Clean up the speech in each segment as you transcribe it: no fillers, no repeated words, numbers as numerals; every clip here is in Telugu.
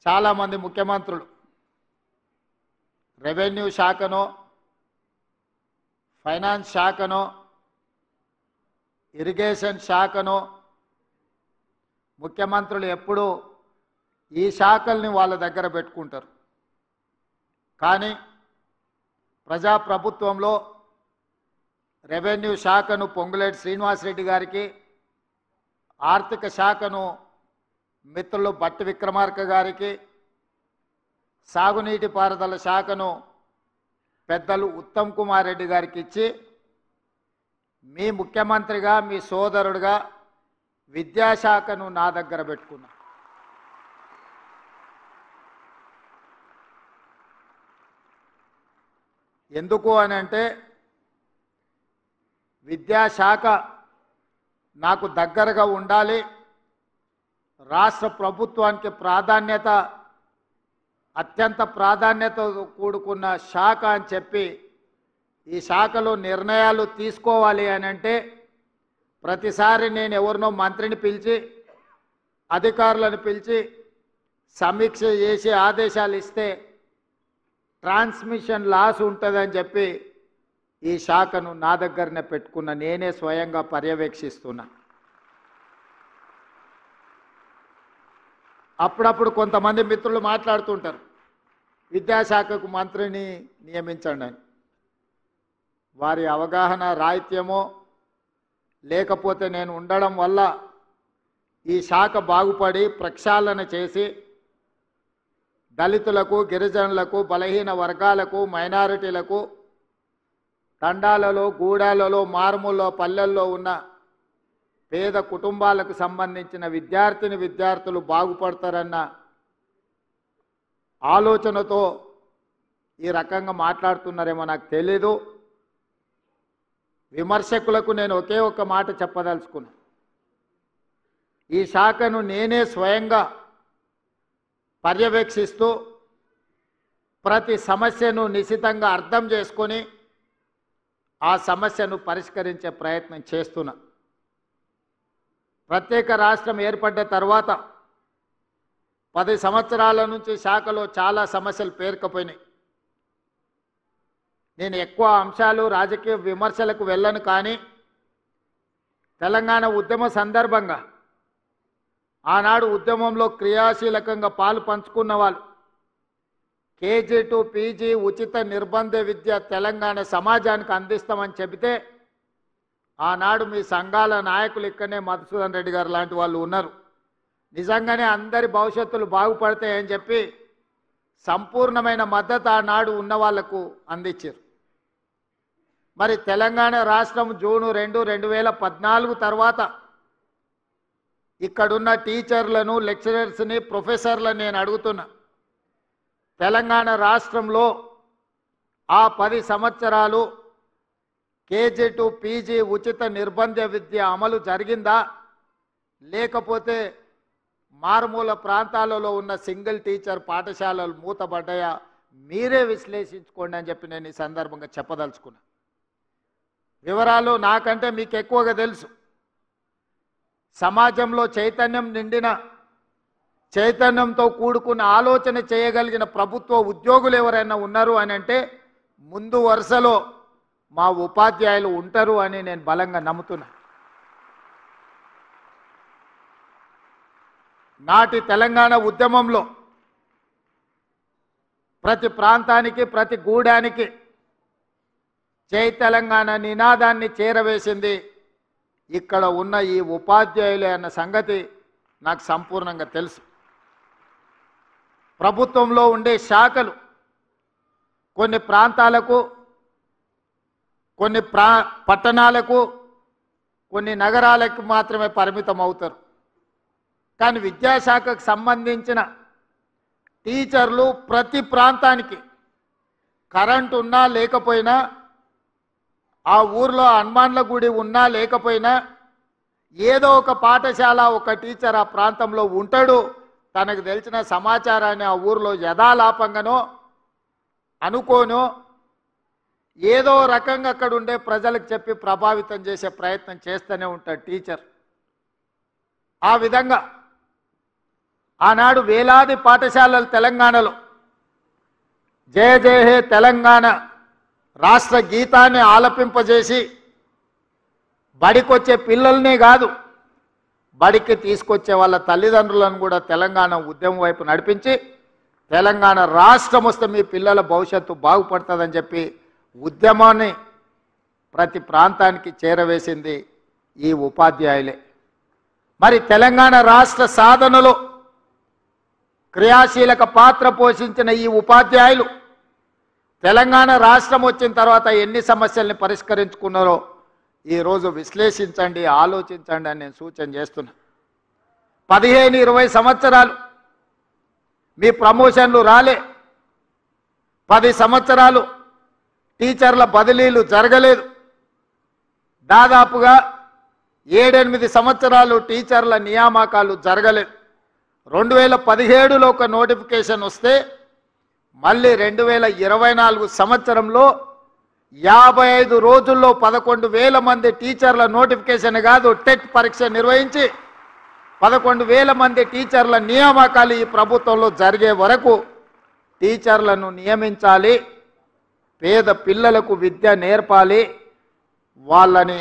చాలామంది ముఖ్యమంత్రులు రెవెన్యూ శాఖనో ఫైనాన్స్ శాఖనో ఇరిగేషన్ శాఖనో ముఖ్యమంత్రులు ఎప్పుడూ ఈ శాఖల్ని వాళ్ళ దగ్గర పెట్టుకుంటారు. కానీ ప్రజాప్రభుత్వంలో రెవెన్యూ శాఖను పొంగులేటి శ్రీనివాసరెడ్డి గారికి, ఆర్థిక శాఖను మిత్రులు బట్టి విక్రమార్క గారికి, సాగునీటి పారుదల శాఖను పెద్దలు ఉత్తమ్ కుమార్ రెడ్డి గారికి ఇచ్చి మీ ముఖ్యమంత్రిగా మీ సోదరుడుగా విద్యాశాఖను నా దగ్గర పెట్టుకున్నా. ఎందుకు అని అంటే విద్యాశాఖ నాకు దగ్గరగా ఉండాలి, రాష్ట్ర ప్రభుత్వానికి అత్యంత ప్రాధాన్యతతో కూడుకున్న శాఖ అని చెప్పి ఈ శాఖలో నిర్ణయాలు తీసుకోవాలి అని అంటే ప్రతిసారి నేను ఎవరినో మంత్రిని పిలిచి అధికారులను పిలిచి సమీక్ష చేసి ఆదేశాలు ఇస్తే ట్రాన్స్మిషన్ లాస్ ఉంటుందని చెప్పి ఈ శాఖను నా దగ్గరనే పెట్టుకున్న, నేనే స్వయంగా పర్యవేక్షిస్తున్నా. అప్పుడప్పుడు కొంతమంది మిత్రులు మాట్లాడుతుంటారు విద్యాశాఖకు మంత్రిని నియమించండి అని. వారి అవగాహన రాహిత్యమో లేకపోతే నేను ఉండడం వల్ల ఈ శాఖ బాగుపడి ప్రక్షాళన చేసి దళితులకు, గిరిజనులకు, బలహీన వర్గాలకు, మైనారిటీలకు, తండాలలో, గూడాలలో, మారుమూల పల్లెల్లో ఉన్న పేద కుటుంబాలకు సంబంధించిన విద్యార్థులు బాగుపడతారన్న ఆలోచనతో ఈ రకంగా మాట్లాడుతున్నారేమో నాకు తెలీదు. విమర్శకులకు నేను ఒకే ఒక్క మాట చెప్పదలుచుకున్నా. ఈ శాఖను నేనే స్వయంగా పర్యవేక్షిస్తూ ప్రతి సమస్యను నిశితంగా అర్థం చేసుకొని ఆ సమస్యను పరిష్కరించే ప్రయత్నం చేస్తున్నా. ప్రత్యేక రాష్ట్రం ఏర్పడ్డ తర్వాత 10 సంవత్సరాల నుంచి శాఖలో చాలా సమస్యలు పేరుకుపోయినాయి. నేను ఎక్కువ అంశాలు రాజకీయ విమర్శలకు వెళ్ళను, కానీ తెలంగాణ ఉద్యమ సందర్భంగా ఆనాడు ఉద్యమంలో క్రియాశీలకంగా పాలు పంచుకున్న వాళ్ళు కేజీ టు పీజీ ఉచిత నిర్బంధ విద్య తెలంగాణ సమాజానికి అందిస్తామని చెబితే ఆనాడు మీ సంఘాల నాయకులు ఇక్కడనే మధుసూదన్ రెడ్డి గారు లాంటి వాళ్ళు ఉన్నారు. నిజంగానే అందరి భవిష్యత్తులు బాగుపడతాయని చెప్పి సంపూర్ణమైన మద్దతు ఆనాడు ఉన్న వాళ్లకు అందించారు. మరి తెలంగాణ రాష్ట్రం జూన్ 2, 2014 తర్వాత ఇక్కడున్న టీచర్లను, లెక్చరర్స్ని, ప్రొఫెసర్లను నేను అడుగుతున్నా, తెలంగాణ రాష్ట్రంలో ఆ 10 సంవత్సరాలు కేజీ టు పీజీ ఉచిత నిర్బంధ విద్య అమలు జరిగిందా, లేకపోతే మారుమూల ప్రాంతాలలో ఉన్న సింగిల్ టీచర్ పాఠశాలలు మూతపడ్డాయా? మీరే విశ్లేషించుకోండి అని చెప్పి నేను ఈ సందర్భంగా చెప్పదలుచుకున్నా. వివరాలు నాకంటే మీకు ఎక్కువగా తెలుసు. సమాజంలో చైతన్యం నిండిన, చైతన్యంతో కూడుకున్న ఆలోచన చేయగలిగిన ప్రభుత్వ ఉద్యోగులు ఎవరైనా ఉన్నారు అని అంటే ముందు వరుసలో మా ఉపాధ్యాయులు ఉంటారు అని నేను బలంగా నమ్ముతున్నా. నాటి తెలంగాణ ఉద్యమంలో ప్రతి ప్రాంతానికి, ప్రతి గూడానికి జై తెలంగాణ నినాదాన్ని చేరవేసింది ఇక్కడ ఉన్న ఈ ఉపాధ్యాయులే అన్న సంగతి నాకు సంపూర్ణంగా తెలుసు. ప్రభుత్వంలో ఉండే శాఖలు కొన్ని ప్రాంతాలకు, కొన్ని పట్టణాలకు, కొన్ని నగరాలకు మాత్రమే పరిమితం అవుతారు. కానీ విద్యాశాఖకు సంబంధించిన టీచర్లు ప్రతి ప్రాంతానికి కరెంటు ఉన్నా లేకపోయినా, ఆ ఊర్లో హనుమాన్ల గుడి ఉన్నా లేకపోయినా ఏదో ఒక పాఠశాల, ఒక టీచర్ ఆ ప్రాంతంలో ఉంటాడు. తనకు తెలిసిన సమాచారాన్ని ఆ ఊర్లో యథాలాపంగానో అనుకోనో ఏదో రకంగా అక్కడ ఉండే ప్రజలకు చెప్పి ప్రభావితం చేసే ప్రయత్నం చేస్తూనే ఉంటాడు టీచర్. ఆ విధంగా ఆనాడు వేలాది పాఠశాలలు తెలంగాణలో జయ జయ హే తెలంగాణ రాష్ట్ర గీతాన్ని ఆలపింపజేసి బడికొచ్చే పిల్లల్నే కాదు బడికి తీసుకొచ్చే వాళ్ళ తల్లిదండ్రులను కూడా తెలంగాణ ఉద్యమం వైపు నడిపించి తెలంగాణ రాష్ట్రం వస్తే మీ పిల్లల భవిష్యత్తు బాగుపడుతుందని చెప్పి ఉద్యమాన్ని ప్రతి ప్రాంతానికి చేరవేసింది ఈ ఉపాధ్యాయులే. మరి తెలంగాణ రాష్ట్ర సాధనలో క్రియాశీలక పాత్ర పోషించిన ఈ ఉపాధ్యాయులు తెలంగాణ రాష్ట్రం వచ్చిన తర్వాత ఎన్ని సమస్యల్ని పరిష్కరించుకున్నారో ఈరోజు విశ్లేషించండి, ఆలోచించండి అని నేను సూచన చేస్తున్నా. 15-20 సంవత్సరాలు మీ ప్రమోషన్లు రాలే, 10 సంవత్సరాలు టీచర్ల బదిలీలు జరగలేదు, దాదాపుగా 7-8 సంవత్సరాలు టీచర్ల నియామకాలు జరగలేదు. 2017లో ఒక నోటిఫికేషన్ వస్తే మళ్ళీ 2024 సంవత్సరంలో 55 రోజుల్లో 11,000 మంది టీచర్ల నోటిఫికేషన్ కాదు టెట్ పరీక్ష నిర్వహించి 11,000 మంది టీచర్ల నియామకాలు ఈ ప్రభుత్వంలో జరిగే వరకు టీచర్లను నియమించాలి, పేద పిల్లలకు విద్య నేర్పాలి, వాళ్ళని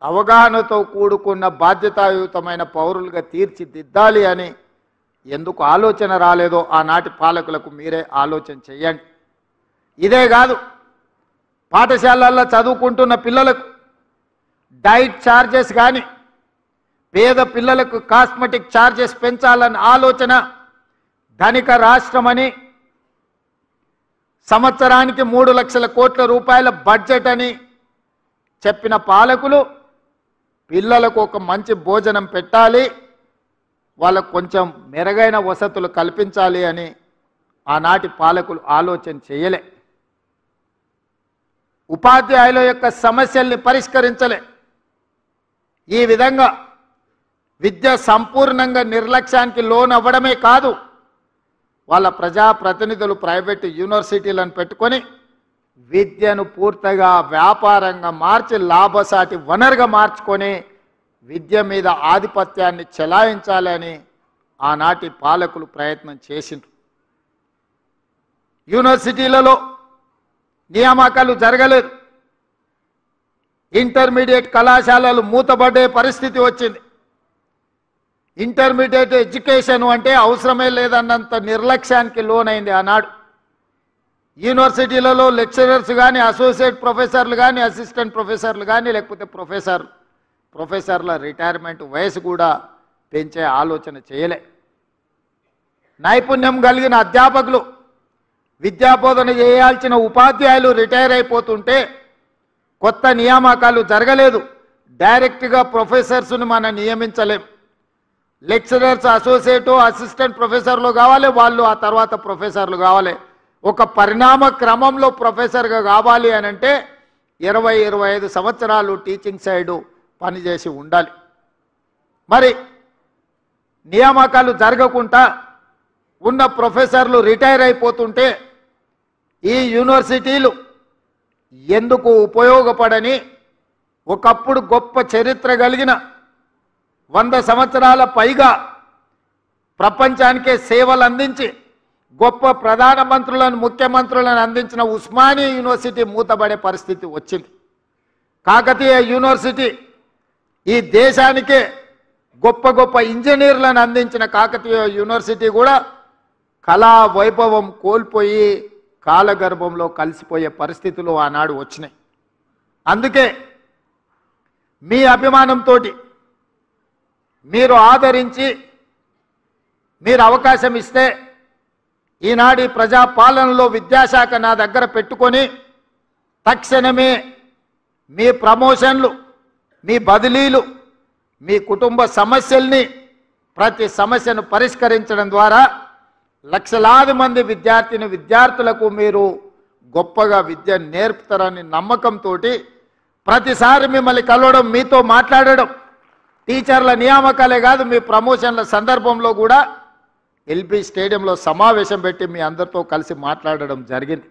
అవగాహనతో కూడుకున్న బాధ్యతాయుతమైన పౌరులుగా తీర్చిదిద్దాలి అని ఎందుకు ఆలోచన రాలేదో ఆనాటి పాలకులకు మీరే ఆలోచన చేయండి. ఇదే కాదు, పాఠశాలల్లో చదువుకుంటున్న పిల్లలకు డైట్ ఛార్జెస్ కానీ పేద పిల్లలకు కాస్మెటిక్ ఛార్జెస్ పెంచాలన్న ఆలోచన ధనిక రాష్ట్రమని సంవత్సరానికి 3 లక్షల కోట్ల రూపాయల బడ్జెట్ అని చెప్పిన పాలకులు పిల్లలకు ఒక మంచి భోజనం పెట్టాలి, వాళ్ళకు కొంచెం మెరుగైన వసతులు కల్పించాలి అని ఆనాటి పాలకులు ఆలోచన చేయలే. ఉపాధ్యాయుల యొక్క సమస్యల్ని పరిష్కరించలే. ఈ విధంగా విద్య సంపూర్ణంగా నిర్లక్ష్యానికి లోనవ్వడమే కాదు, వాళ్ళ ప్రజాప్రతినిధులు ప్రైవేటు యూనివర్సిటీలను పెట్టుకొని విద్యను పూర్తిగా వ్యాపారంగా మార్చి లాభసాటి వనరుగా మార్చుకొని విద్య మీద ఆధిపత్యాన్ని చెలాయించాలని ఆనాటి పాలకులు ప్రయత్నం చేసిండ్రు. యూనివర్సిటీలలో నియామకాలు జరగలేదు, ఇంటర్మీడియట్ కళాశాలలు మూతబడే పరిస్థితి వచ్చింది. ఇంటర్మీడియట్ ఎడ్యుకేషన్ అంటే అవసరమే లేదన్నంత నిర్లక్ష్యానికి లోనైంది ఆనాడు. యూనివర్సిటీలలో లెక్చరర్స్ కానీ అసోసియేట్ ప్రొఫెసర్లు కానీ అసిస్టెంట్ ప్రొఫెసర్లు కానీ లేకపోతే ప్రొఫెసర్ల రిటైర్మెంట్ వయసు కూడా పెంచే ఆలోచన చేయలే. నైపుణ్యం కలిగిన అధ్యాపకులు విద్యాబోధన చేయాల్సిన ఉపాధ్యాయులు రిటైర్ అయిపోతుంటే కొత్త నియామకాలు జరగలేదు. డైరెక్ట్గా ప్రొఫెసర్స్ని మనం నియమించలేం. లెక్చరర్స్ అసోసియేట్ అసిస్టెంట్ ప్రొఫెసర్లు కావాలి, వాళ్ళు ఆ తర్వాత ప్రొఫెసర్లు కావాలి. ఒక పరిణామ క్రమంలో ప్రొఫెసర్గా కావాలి అని అంటే 20-25 సంవత్సరాలు టీచింగ్ సైడు పనిచేసి ఉండాలి. మరి నియామకాలు జరగకుండా ఉన్న ప్రొఫెసర్లు రిటైర్ అయిపోతుంటే ఈ యూనివర్సిటీలు ఎందుకు ఉపయోగపడని ఒకప్పుడు గొప్ప చరిత్ర కలిగిన 100 సంవత్సరాల పైగా ప్రపంచానికే సేవలు అందించి గొప్ప ప్రధానమంత్రులను ముఖ్యమంత్రులను అందించిన ఉస్మానియా యూనివర్సిటీ మూతబడే పరిస్థితి వచ్చింది. కాకతీయ యూనివర్సిటీ ఈ దేశానికే గొప్ప గొప్ప ఇంజనీర్లను అందించిన కాకతీయ యూనివర్సిటీ కూడా కళా వైభవం కోల్పోయి కాలగర్భంలో కలిసిపోయే పరిస్థితులు ఆనాడు వచ్చినాయి. అందుకే మీ అభిమానంతో మీరు ఆదరించి మీరు అవకాశం ఇస్తే ఈనాడు ప్రజాపాలనలో విద్యాశాఖ నా దగ్గర పెట్టుకొని తక్షణమే మీ ప్రమోషన్లు, మీ బదిలీలు, మీ కుటుంబ సమస్యల్ని ప్రతి సమస్యను పరిష్కరించడం ద్వారా లక్షలాది మంది విద్యార్థులకు మీరు గొప్పగా విద్య నేర్పుతారని నమ్మకంతో ప్రతిసారి మిమ్మల్ని కలవడం, మీతో మాట్లాడడం, టీచర్ల నియామకాలే కాదు మీ ప్రమోషన్ల సందర్భంలో కూడా ఎల్బీ స్టేడియంలో సమావేశం పెట్టి మీ అందరితో కలిసి మాట్లాడడం జరిగింది.